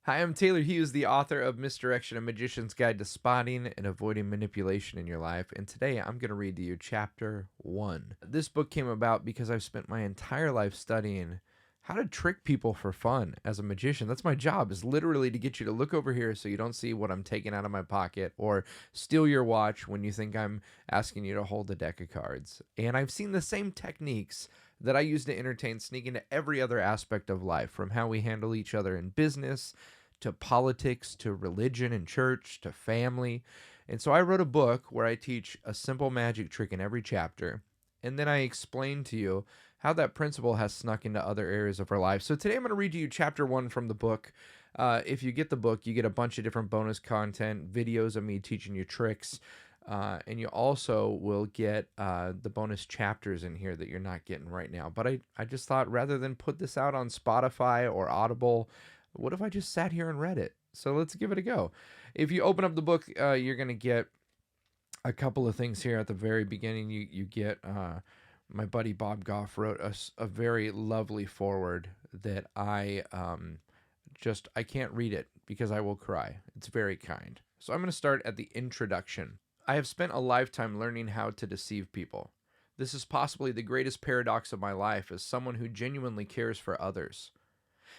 Hi, I'm Taylor Hughes, the author of Misdirection, A Magician's Guide to Spotting and Avoiding Manipulation in Your Life. And today I'm going to read to you Chapter 1. This book came about because I've spent my entire life studying how to trick people for fun as a magician. That's my job, is literally to get you to look over here so you don't see what I'm taking out of my pocket or steal your watch when you think I'm asking you to hold a deck of cards. And I've seen the same techniques that I use to entertain sneak into every other aspect of life, from how we handle each other in business to politics, to religion and church, to family. And so I wrote a book where I teach a simple magic trick in every chapter. And then I explain to you how that principle has snuck into other areas of our life. So today I'm going to read to you chapter 1 from the book. If you get the book, you get a bunch of different bonus content, videos of me teaching you tricks. And you also will get the bonus chapters in here that you're not getting right now. But I just thought, rather than put this out on Spotify or Audible, what if I just sat here and read it? So let's give it a go. If you open up the book, you're going to get a couple of things here at the very beginning. You get my buddy Bob Goff wrote a very lovely foreword that I can't read it because I will cry. It's very kind. So I'm going to start at the introduction. I have spent a lifetime learning how to deceive people. This is possibly the greatest paradox of my life as someone who genuinely cares for others.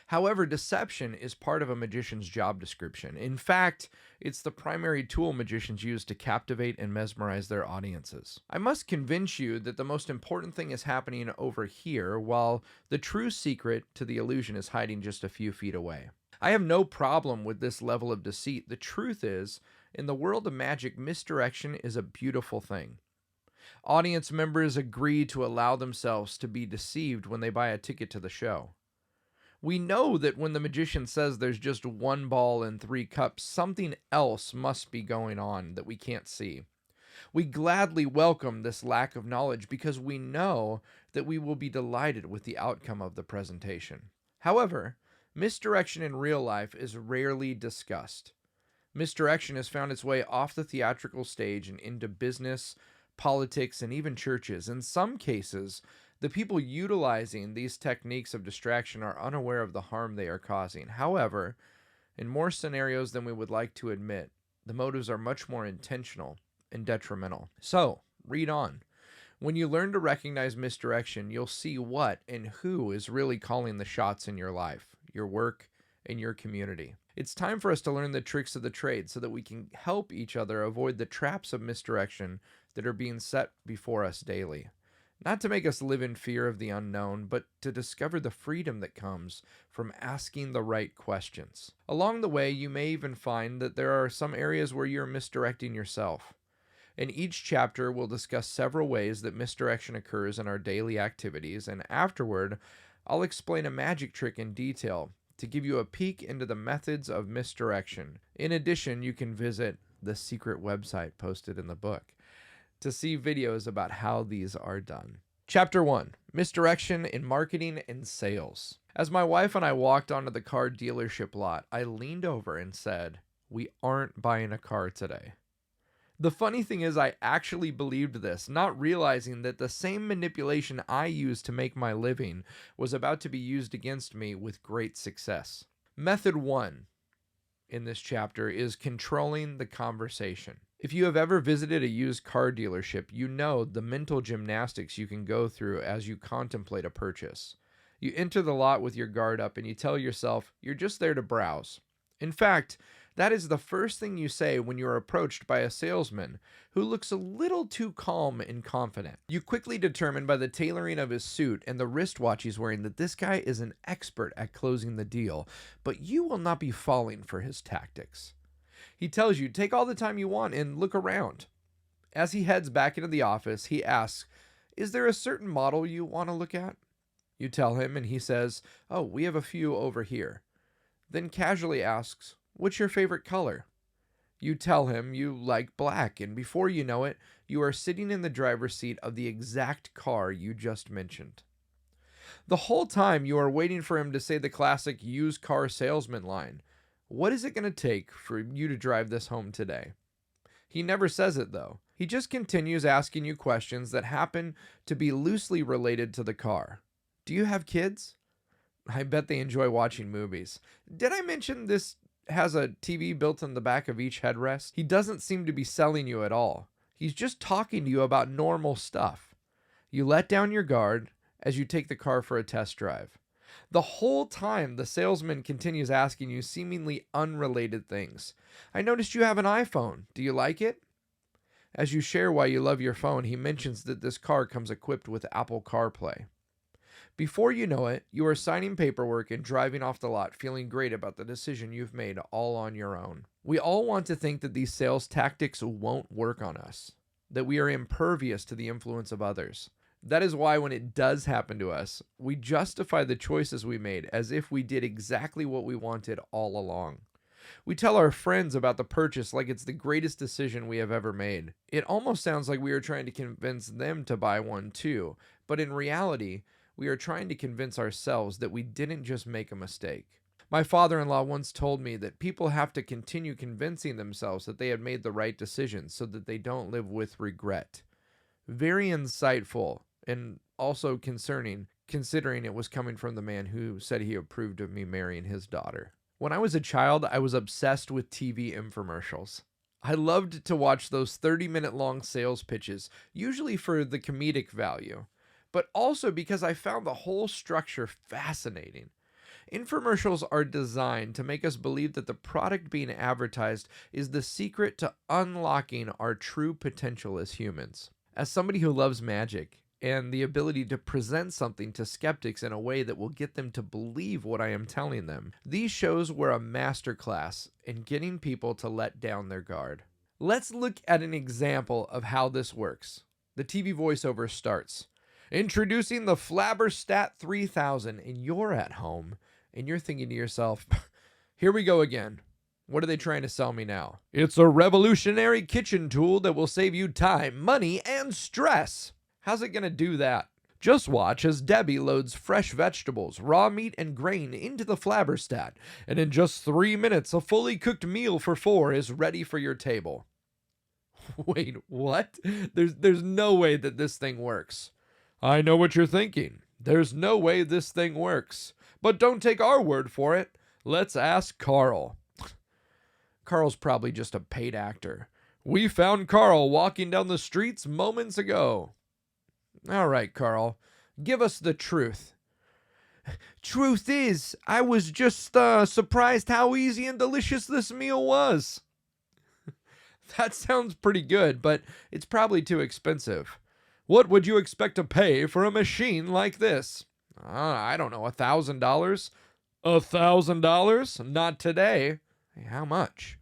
However, deception is part of a magician's job description. In fact, it's the primary tool magicians use to captivate and mesmerize their audiences. I must convince you that the most important thing is happening over here, while the true secret to the illusion is hiding just a few feet away. I have no problem with this level of deceit. The truth is, in the world of magic, misdirection is a beautiful thing. Audience members agree to allow themselves to be deceived when they buy a ticket to the show. We know that when the magician says there's just one ball and three cups, something else must be going on that we can't see. We gladly welcome this lack of knowledge because we know that we will be delighted with the outcome of the presentation. However, misdirection in real life is rarely discussed. Misdirection has found its way off the theatrical stage and into business, politics, and even churches. In some cases, the people utilizing these techniques of distraction are unaware of the harm they are causing. However, in more scenarios than we would like to admit, the motives are much more intentional and detrimental. So, read on. When you learn to recognize misdirection, you'll see what and who is really calling the shots in your life, your work, and your community. It's time for us to learn the tricks of the trade so that we can help each other avoid the traps of misdirection that are being set before us daily. Not to make us live in fear of the unknown, but to discover the freedom that comes from asking the right questions. Along the way, you may even find that there are some areas where you're misdirecting yourself. In each chapter, we'll discuss several ways that misdirection occurs in our daily activities, and afterward, I'll explain a magic trick in detail to give you a peek into the methods of misdirection. In addition, you can visit the secret website posted in the book to see videos about how these are done. Chapter 1. Misdirection in Marketing and Sales. As my wife and I walked onto the car dealership lot, I leaned over and said, "We aren't buying a car today." The funny thing is, I actually believed this, not realizing that the same manipulation I used to make my living was about to be used against me with great success. Method 1 in this chapter is controlling the conversation. If you have ever visited a used car dealership, you know the mental gymnastics you can go through as you contemplate a purchase. You enter the lot with your guard up and you tell yourself you're just there to browse. In fact, that is the first thing you say when you are approached by a salesman who looks a little too calm and confident. You quickly determine by the tailoring of his suit and the wristwatch he's wearing that this guy is an expert at closing the deal, but you will not be falling for his tactics. He tells you, take all the time you want and look around. As he heads back into the office, he asks, "Is there a certain model you want to look at?" You tell him, and he says, "Oh, we have a few over here." Then casually asks, "What's your favorite color?" You tell him you like black, and before you know it, you are sitting in the driver's seat of the exact car you just mentioned. The whole time you are waiting for him to say the classic used car salesman line, "What is it going to take for you to drive this home today?" He never says it, though. He just continues asking you questions that happen to be loosely related to the car. Do you have kids? I bet they enjoy watching movies. Did I mention this has a TV built in the back of each headrest? He doesn't seem to be selling you at all. He's just talking to you about normal stuff. You let down your guard as you take the car for a test drive. The whole time, the salesman continues asking you seemingly unrelated things. I noticed you have an iPhone. Do you like it? As you share why you love your phone, he mentions that this car comes equipped with Apple CarPlay. Before you know it, you are signing paperwork and driving off the lot, feeling great about the decision you've made all on your own. We all want to think that these sales tactics won't work on us, that we are impervious to the influence of others. That is why when it does happen to us, we justify the choices we made as if we did exactly what we wanted all along. We tell our friends about the purchase like it's the greatest decision we have ever made. It almost sounds like we are trying to convince them to buy one too, but in reality, we are trying to convince ourselves that we didn't just make a mistake. My father-in-law once told me that people have to continue convincing themselves that they had made the right decision so that they don't live with regret. Very insightful and also concerning, considering it was coming from the man who said he approved of me marrying his daughter. When I was a child, I was obsessed with TV infomercials. I loved to watch those 30-minute long sales pitches, usually for the comedic value, but also because I found the whole structure fascinating. Infomercials are designed to make us believe that the product being advertised is the secret to unlocking our true potential as humans. As somebody who loves magic and the ability to present something to skeptics in a way that will get them to believe what I am telling them, these shows were a masterclass in getting people to let down their guard. Let's look at an example of how this works. The TV voiceover starts, "Introducing the Flabbergastat 3000, and you're at home, and you're thinking to yourself, here we go again. What are they trying to sell me now? It's a revolutionary kitchen tool that will save you time, money, and stress. How's it going to do that? Just watch as Debbie loads fresh vegetables, raw meat, and grain into the Flabbergastat, and in just 3 minutes, a fully cooked meal for 4 is ready for your table." Wait, what? There's no way that this thing works. I know what you're thinking. There's no way this thing works. But don't take our word for it. Let's ask Carl. Carl's probably just a paid actor. We found Carl walking down the streets moments ago. All right, Carl, give us the truth. Truth is, I was just surprised how easy and delicious this meal was. That sounds pretty good, but it's probably too expensive. What would you expect to pay for a machine like this? I don't know, $1,000? $1,000? Not today. How much?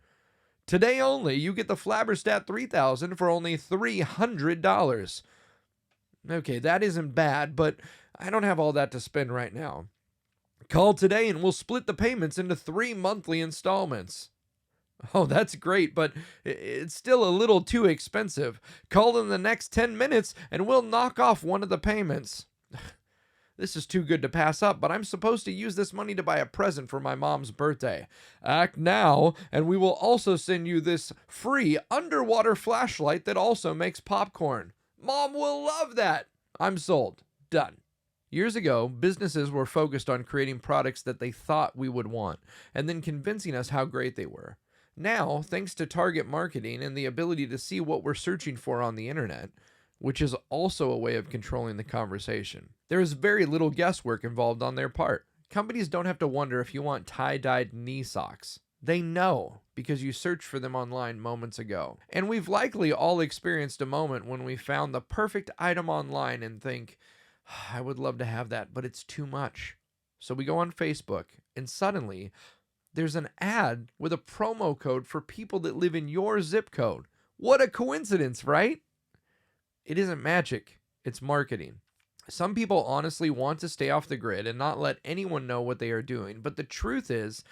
Today only, you get the Flabbergastat 3000 for only $300. Okay, that isn't bad, but I don't have all that to spend right now. Call today and we'll split the payments into 3 monthly installments. Oh, that's great, but it's still a little too expensive. Call in the next 10 minutes and we'll knock off one of the payments. This is too good to pass up, but I'm supposed to use this money to buy a present for my mom's birthday. Act now, and we will also send you this free underwater flashlight that also makes popcorn. Mom will love that. I'm sold. Done. Years ago, businesses were focused on creating products that they thought we would want, and then convincing us how great they were. Now, thanks to target marketing and the ability to see what we're searching for on the internet, which is also a way of controlling the conversation, there is very little guesswork involved on their part. Companies don't have to wonder if you want tie-dyed knee socks. They know because you searched for them online moments ago. And we've likely all experienced a moment when we found the perfect item online and think, I would love to have that, but it's too much. So we go on Facebook, and suddenly there's an ad with a promo code for people that live in your zip code. What a coincidence, right? It isn't magic, it's marketing. Some people honestly want to stay off the grid and not let anyone know what they are doing, but the truth is,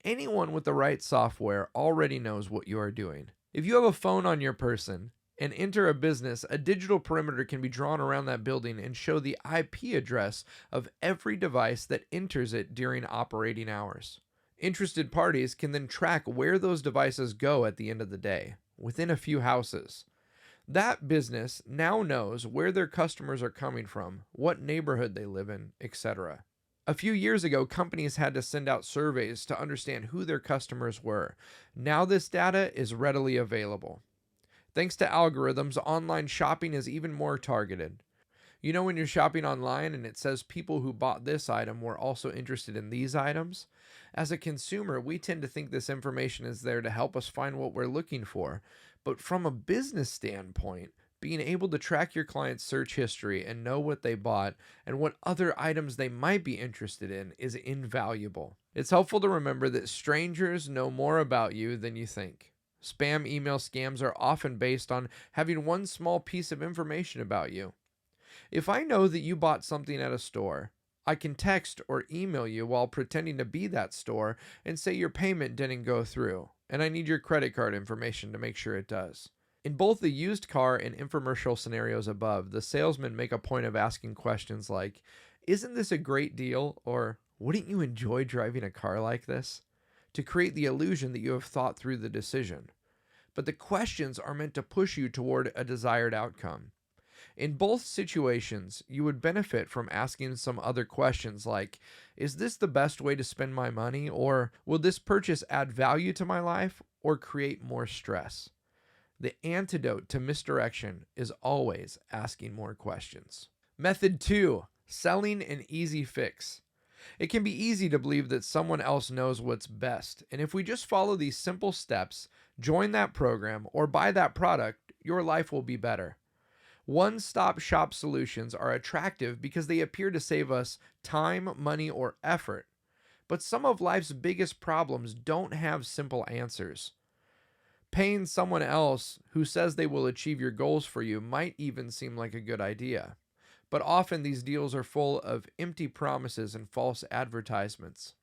anyone with the right software already knows what you are doing. If you have a phone on your person and enter a business, a digital perimeter can be drawn around that building and show the IP address of every device that enters it during operating hours. Interested parties can then track where those devices go at the end of the day, within a few houses. That business now knows where their customers are coming from, what neighborhood they live in, etc. A few years ago, companies had to send out surveys to understand who their customers were. Now this data is readily available. Thanks to algorithms, online shopping is even more targeted. You know, when you're shopping online and it says people who bought this item were also interested in these items? As a consumer, we tend to think this information is there to help us find what we're looking for. But from a business standpoint, being able to track your client's search history and know what they bought and what other items they might be interested in is invaluable. It's helpful to remember that strangers know more about you than you think. Spam email scams are often based on having one small piece of information about you. If I know that you bought something at a store, I can text or email you while pretending to be that store and say your payment didn't go through, and I need your credit card information to make sure it does. In both the used car and infomercial scenarios above, the salesmen make a point of asking questions like, "Isn't this a great deal?" or "Wouldn't you enjoy driving a car like this?" to create the illusion that you have thought through the decision. But the questions are meant to push you toward a desired outcome. In both situations, you would benefit from asking some other questions like, "Is this the best way to spend my money?" or "Will this purchase add value to my life or create more stress?" The antidote to misdirection is always asking more questions. Method 2, selling an easy fix. It can be easy to believe that someone else knows what's best, and if we just follow these simple steps, join that program, or buy that product, your life will be better. One-stop shop solutions are attractive because they appear to save us time, money, or effort. But some of life's biggest problems don't have simple answers. Paying someone else who says they will achieve your goals for you might even seem like a good idea. But often these deals are full of empty promises and false advertisements.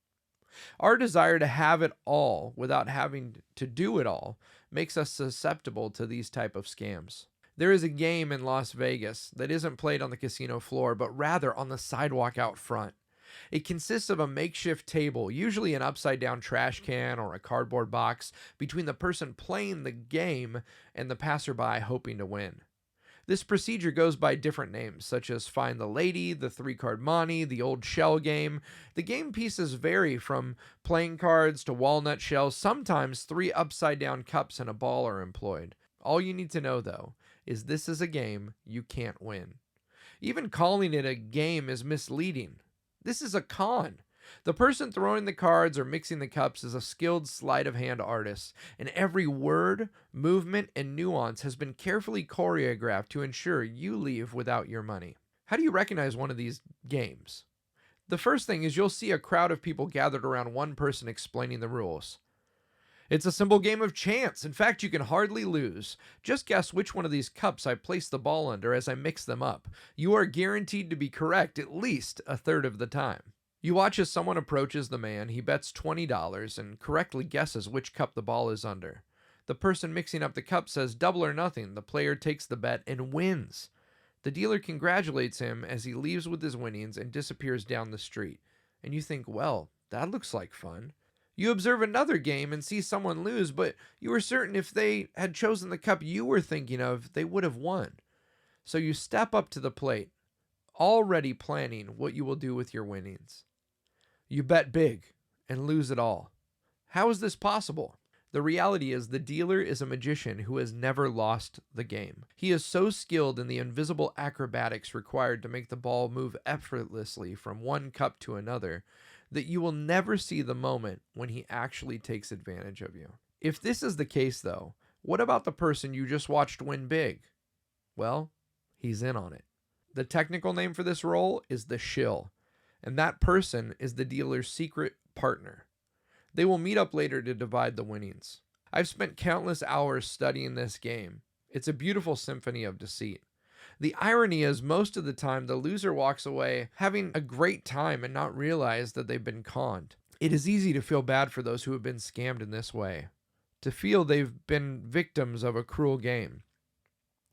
Our desire to have it all without having to do it all makes us susceptible to these type of scams. There is a game in Las Vegas that isn't played on the casino floor, but rather on the sidewalk out front. It consists of a makeshift table, usually an upside-down trash can or a cardboard box, between the person playing the game and the passerby hoping to win. This procedure goes by different names, such as Find the Lady, the three-card Monte, the old shell game. The game pieces vary from playing cards to walnut shells. Sometimes 3 upside-down cups and a ball are employed. All you need to know, though, is this is a game you can't win. Even calling it a game is misleading. This is a con. The person throwing the cards or mixing the cups is a skilled sleight of hand artist, and every word, movement, and nuance has been carefully choreographed to ensure you leave without your money. How do you recognize one of these games? The first thing is you'll see a crowd of people gathered around one person explaining the rules. It's a simple game of chance. In fact, you can hardly lose. Just guess which one of these cups I place the ball under as I mix them up. You are guaranteed to be correct at least a third of the time. You watch as someone approaches the man, he bets $20 and correctly guesses which cup the ball is under. The person mixing up the cup says double or nothing. The player takes the bet and wins. The dealer congratulates him as he leaves with his winnings and disappears down the street. And you think, well, that looks like fun. You observe another game and see someone lose, but you are certain if they had chosen the cup you were thinking of, they would have won. So you step up to the plate, already planning what you will do with your winnings. You bet big and lose it all. How is this possible? The reality is the dealer is a magician who has never lost the game. He is so skilled in the invisible acrobatics required to make the ball move effortlessly from one cup to another that you will never see the moment when he actually takes advantage of you. If this is the case, though, what about the person you just watched win big? Well, he's in on it. The technical name for this role is the shill, and that person is the dealer's secret partner. They will meet up later to divide the winnings. I've spent countless hours studying this game. It's a beautiful symphony of deceit. The irony is most of the time the loser walks away having a great time and not realize that they've been conned. It is easy to feel bad for those who have been scammed in this way, to feel they've been victims of a cruel game.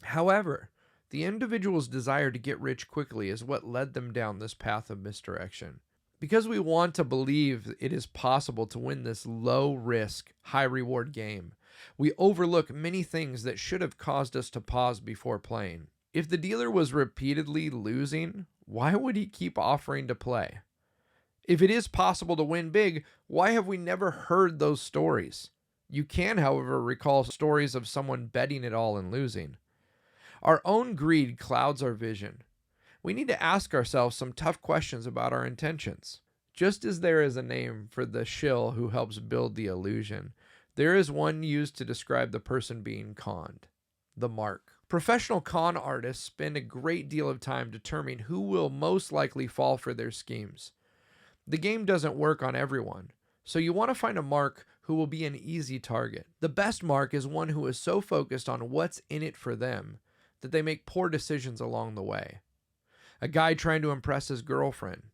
However, the individual's desire to get rich quickly is what led them down this path of misdirection. Because we want to believe it is possible to win this low-risk, high-reward game, we overlook many things that should have caused us to pause before playing. If the dealer was repeatedly losing, why would he keep offering to play? If it is possible to win big, why have we never heard those stories? You can, however, recall stories of someone betting it all and losing. Our own greed clouds our vision. We need to ask ourselves some tough questions about our intentions. Just as there is a name for the shill who helps build the illusion, there is one used to describe the person being conned: the mark. Professional con artists spend a great deal of time determining who will most likely fall for their schemes. The game doesn't work on everyone, so you want to find a mark who will be an easy target. The best mark is one who is so focused on what's in it for them that they make poor decisions along the way. A guy trying to impress his girlfriend,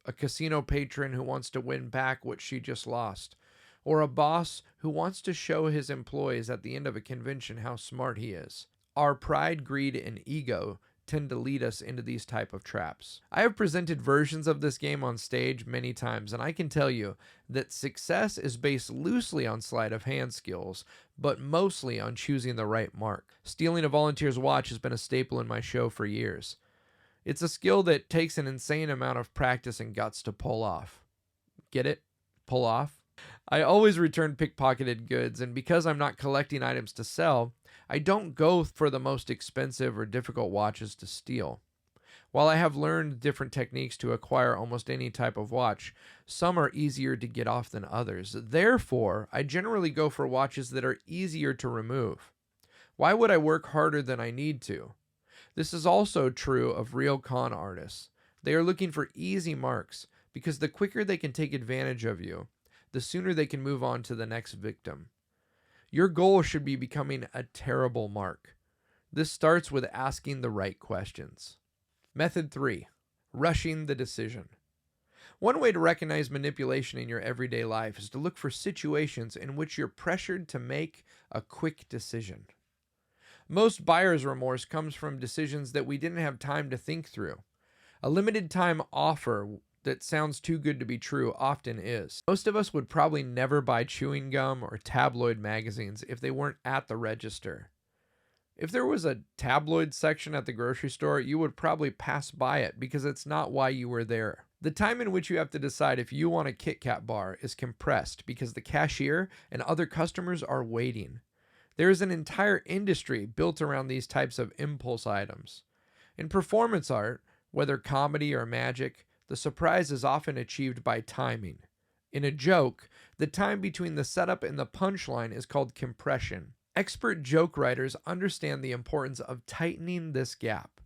a casino patron who wants to win back what she just lost, or a boss who wants to show his employees at the end of a convention how smart he is. Our pride, greed, and ego tend to lead us into these type of traps. I have presented versions of this game on stage many times, and I can tell you that success is based loosely on sleight of hand skills, but mostly on choosing the right mark. Stealing a volunteer's watch has been a staple in my show for years. It's a skill that takes an insane amount of practice and guts to pull off. Get it? Pull off? I always return pickpocketed goods, and because I'm not collecting items to sell, I don't go for the most expensive or difficult watches to steal. While I have learned different techniques to acquire almost any type of watch, some are easier to get off than others. Therefore, I generally go for watches that are easier to remove. Why would I work harder than I need to? This is also true of real con artists. They are looking for easy marks because the quicker they can take advantage of you, the sooner they can move on to the next victim. Your goal should be becoming a terrible mark. This starts with asking the right questions. Method 3. Rushing the decision. One way to recognize manipulation in your everyday life is to look for situations in which you're pressured to make a quick decision. Most buyer's remorse comes from decisions that we didn't have time to think through. A limited time offer that sounds too good to be true often is. Most of us would probably never buy chewing gum or tabloid magazines if they weren't at the register. If there was a tabloid section at the grocery store, you would probably pass by it because it's not why you were there. The time in which you have to decide if you want a Kit Kat bar is compressed because the cashier and other customers are waiting. There is an entire industry built around these types of impulse items. In performance art, whether comedy or magic, the surprise is often achieved by timing. In a joke, the time between the setup and the punchline is called compression. Expert joke writers understand the importance of tightening this gap.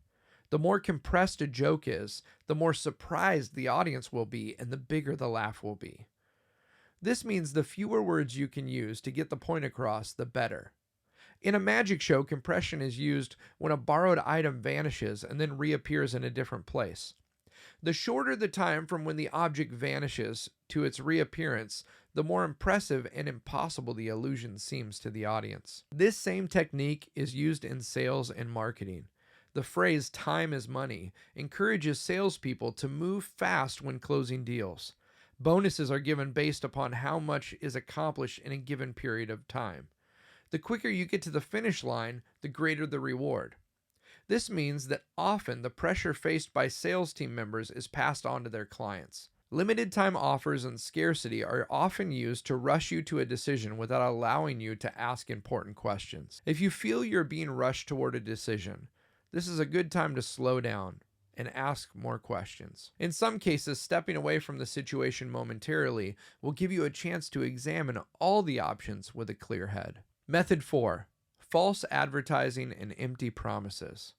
The more compressed a joke is, the more surprised the audience will be and the bigger the laugh will be. This means the fewer words you can use to get the point across, the better. In a magic show, compression is used when a borrowed item vanishes and then reappears in a different place. The shorter the time from when the object vanishes to its reappearance, the more impressive and impossible the illusion seems to the audience. This same technique is used in sales and marketing. The phrase "time is money" encourages salespeople to move fast when closing deals. Bonuses are given based upon how much is accomplished in a given period of time. The quicker you get to the finish line, the greater the reward. This means that often the pressure faced by sales team members is passed on to their clients. Limited time offers and scarcity are often used to rush you to a decision without allowing you to ask important questions. If you feel you're being rushed toward a decision, this is a good time to slow down and ask more questions. In some cases, stepping away from the situation momentarily will give you a chance to examine all the options with a clear head. Method 4. False advertising and empty promises.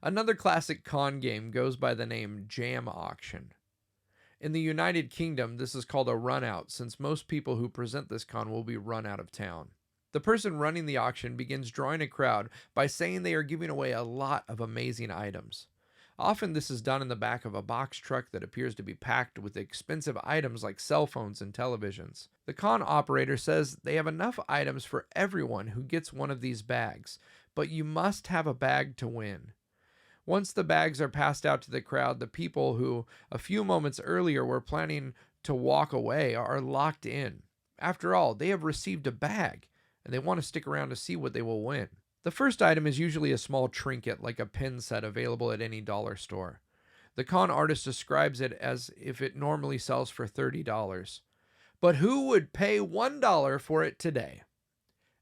Another classic con game goes by the name jam auction. In the United Kingdom, this is called a run out, since most people who present this con will be run out of town. The person running the auction begins drawing a crowd by saying they are giving away a lot of amazing items. Often this is done in the back of a box truck that appears to be packed with expensive items like cell phones and televisions. The con operator says they have enough items for everyone who gets one of these bags, but you must have a bag to win. Once the bags are passed out to the crowd, the people who a few moments earlier were planning to walk away are locked in. After all, they have received a bag, and they want to stick around to see what they will win. The first item is usually a small trinket like a pin set available at any dollar store. The con artist describes it as if it normally sells for $30. But who would pay $1 for it today?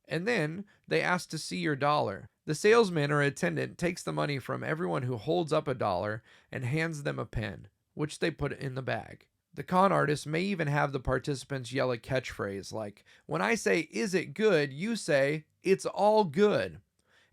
And then they ask to see your dollar. The salesman or attendant takes the money from everyone who holds up a dollar and hands them a pen, which they put in the bag. The con artist may even have the participants yell a catchphrase like, "When I say, 'Is it good?' you say, 'It's all good.'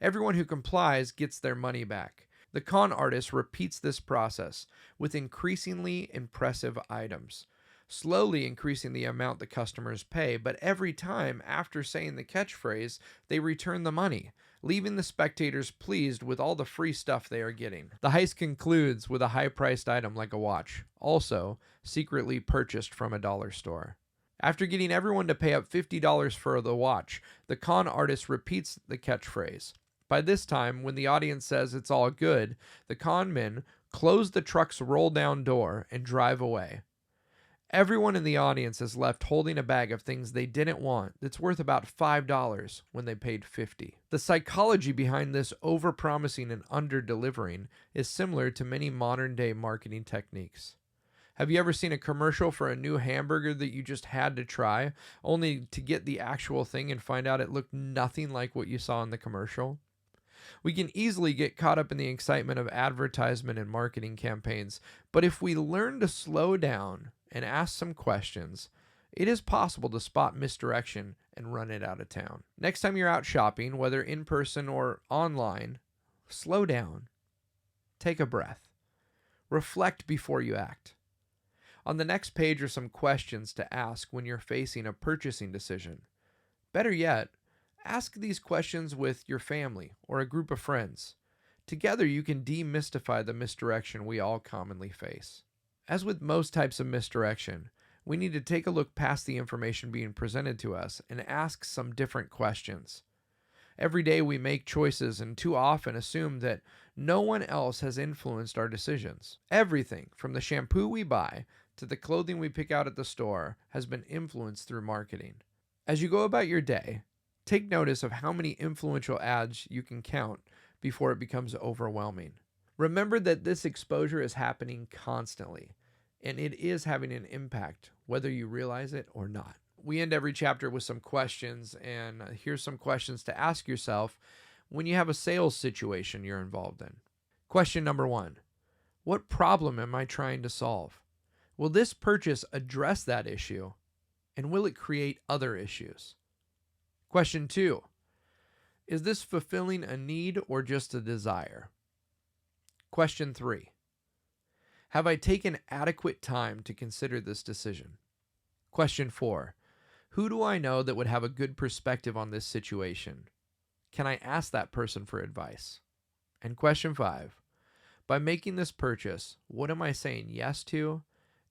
Everyone who complies gets their money back." The con artist repeats this process with increasingly impressive items, slowly increasing the amount the customers pay, but every time after saying the catchphrase, they return the money, leaving the spectators pleased with all the free stuff they are getting. The heist concludes with a high-priced item like a watch, also secretly purchased from a dollar store. After getting everyone to pay up $50 for the watch, the con artist repeats the catchphrase. By this time, when the audience says it's all good, the con men close the truck's roll-down door and drive away. Everyone in the audience is left holding a bag of things they didn't want that's worth about $5 when they paid $50. The psychology behind this over-promising and under-delivering is similar to many modern-day marketing techniques. Have you ever seen a commercial for a new hamburger that you just had to try, only to get the actual thing and find out it looked nothing like what you saw in the commercial? We can easily get caught up in the excitement of advertisement and marketing campaigns, but if we learn to slow down and ask some questions, it is possible to spot misdirection and run it out of town. Next time you're out shopping, whether in person or online, slow down, take a breath, reflect before you act. On the next page are some questions to ask when you're facing a purchasing decision. Better yet, ask these questions with your family or a group of friends. Together, you can demystify the misdirection we all commonly face. As with most types of misdirection, we need to take a look past the information being presented to us and ask some different questions. Every day we make choices and too often assume that no one else has influenced our decisions. Everything from the shampoo we buy to the clothing we pick out at the store has been influenced through marketing. As you go about your day, take notice of how many influential ads you can count before it becomes overwhelming. Remember that this exposure is happening constantly, and it is having an impact, whether you realize it or not. We end every chapter with some questions, and here's some questions to ask yourself when you have a sales situation you're involved in. Question number 1. What problem am I trying to solve? Will this purchase address that issue, and will it create other issues? Question 2. Is this fulfilling a need or just a desire? Question 3. Have I taken adequate time to consider this decision? Question 4. Who do I know that would have a good perspective on this situation? Can I ask that person for advice? And question 5. By making this purchase, what am I saying yes to,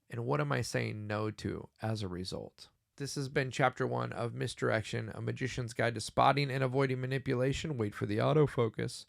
and what am I saying no to as a result? This has been Chapter 1 of Misdirection, A Magician's Guide to Spotting and Avoiding Manipulation. Wait for the autofocus.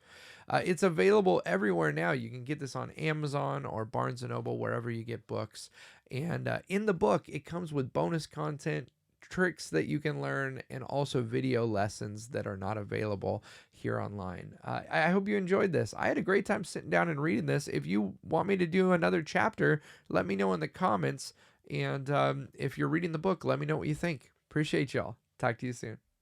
It's available everywhere now. You can get this on Amazon or Barnes & Noble, wherever you get books. And in the book, it comes with bonus content, tricks that you can learn, and also video lessons that are not available here online. I hope you enjoyed this. I had a great time sitting down and reading this. If you want me to do another chapter, let me know in the comments. And if you're reading the book, let me know what you think. Appreciate y'all. Talk to you soon.